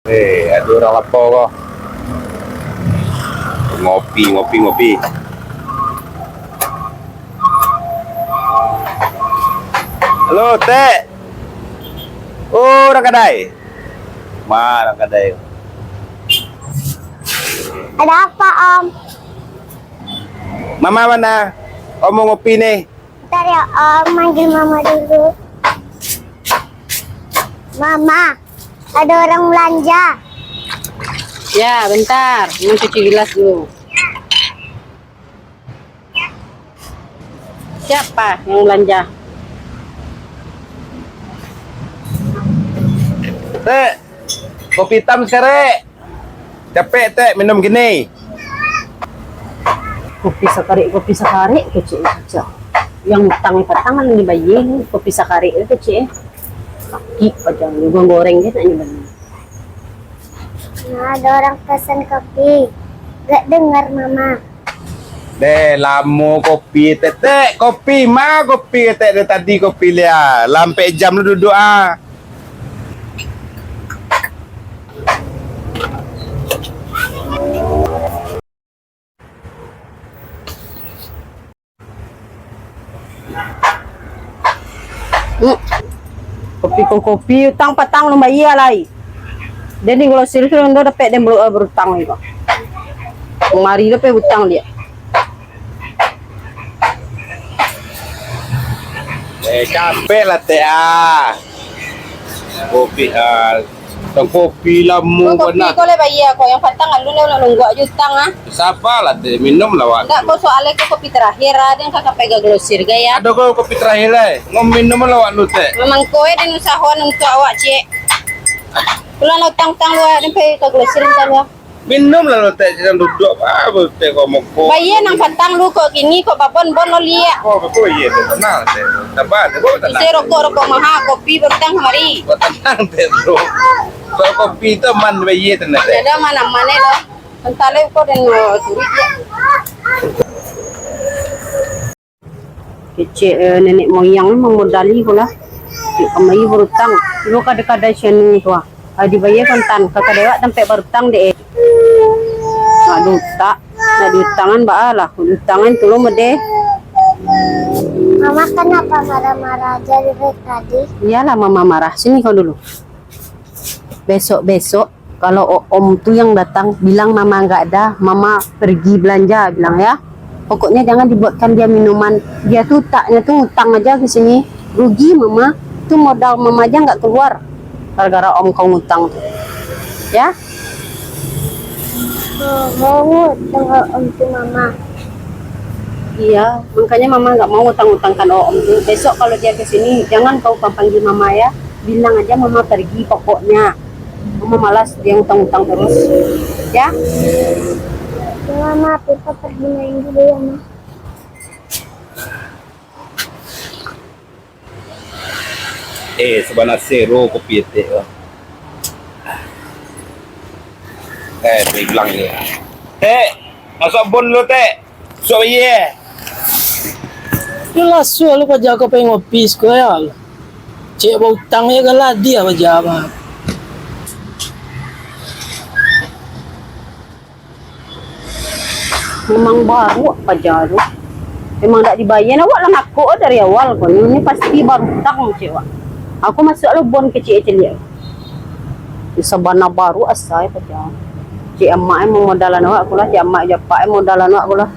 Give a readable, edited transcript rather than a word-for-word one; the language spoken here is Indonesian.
Ada orang lapar kau. Ngopi. Halo, Teh. Oh, orang kedai. Mana kedai? Ada apa, Om? Mama mana? Om mau ngopi nih. Bentar ya, Om. Manggil Mama dulu. Mama, ada orang belanja. Ya, bentar. Mau cuci gelas dulu. Siapa yang belanja? Teh, kopi hitam sekarang. Capek, Teh, minum gini. Kopi sakari kecil aja. Yang tangan dibayin kopi sakari itu kecil. Kaki aja, juga goreng gitu aja benar. Nah, ada orang pesan kopi. Gak dengar, Mama. Deh, lama kopi, Teh. Kopi, kopi, Teh. Dari tadi kopi dia. Lampai jam lu duduk, ah. Kopi utang patang lumba iya lai. Jadi kalau serius lu dapat dia berutang itu. Mari dapat utang dia. Capek lah, Teh, ah. Kopi, kopi lama Kopi benar. kau le bayi aku yang patang lu nunggu aja utang ah. Siapa lah, Teh, minum lah, Wak. Enggak kau soalnya ke kopi terakhir ada yang kakak pegang glosir gaya. Ada kau kopi terakhir lah. Minum lah, Wak, lu, Teh. Memang kowe dan usahawan untuk awak cik. Pulang utang-utang lu ada ke glosir entar ya. Minum lah, lu, Teh. Jangan duduk apa, Teh, kau mau kok. Bayi nang patang lu kok gini kok babon lo liat. Oh, betul, iya, Teh. Tenang, Teh. Sabar, Teh. Kau tenang. Isi rokok mahal kopi berutang kemari. Kau tenang, Teh, bro. Kau kopi itu man bayi, tenang, Teh. Ada mana-mana lo. Entale kok dan suri dia. Kecil nenek moyang memang modali pula. Kemari berutang. Lu kada-kada sianu tua. Dibayar kontan kakak dewa sampai berutang deh. Aduh tak. Nah diutangan baalah. Diutangan tuh mede. Mama kenapa marah-marah aja dari tadi? Iyalah mama marah. Sini kau dulu. Besok kalau om tuh yang datang bilang mama nggak ada, mama pergi belanja bilang ya. Pokoknya jangan dibuatkan dia minuman. Dia tuh taknya tuh utang aja ke sini. Rugi mama. Tuh modal mama aja nggak keluar. Gara-gara om kau ngutang tuh. Ya? Mau tengok Om tuh Mama. Iya, makanya mama nggak mau utang-utangkan om tuh. Besok kalau dia ke sini jangan kau panggil mama ya. Bilang aja mama pergi pokoknya. Mama malas dia utang-utang terus. Ya? Mama, kita pergi main dulu ya, Ma. Sebenarnya zero kopi, Teh. Teh bilang ni. Teh, masuk bon lu, Teh. Masuk bayi. Jelas lu kerja kau pengen ngopi sekolah. Cek bau utangnya kalah dia kerja apa? Memang baru apa jaru. Memang tak dibayar awak lah aku dari awal kau. Ini pasti baru utang cewek. Aku masuk lu bon kecil-kecil dia. Di sabana baru asal apa Cik emak modalan awak aku lah, cik emak japak modalan awak aku lah.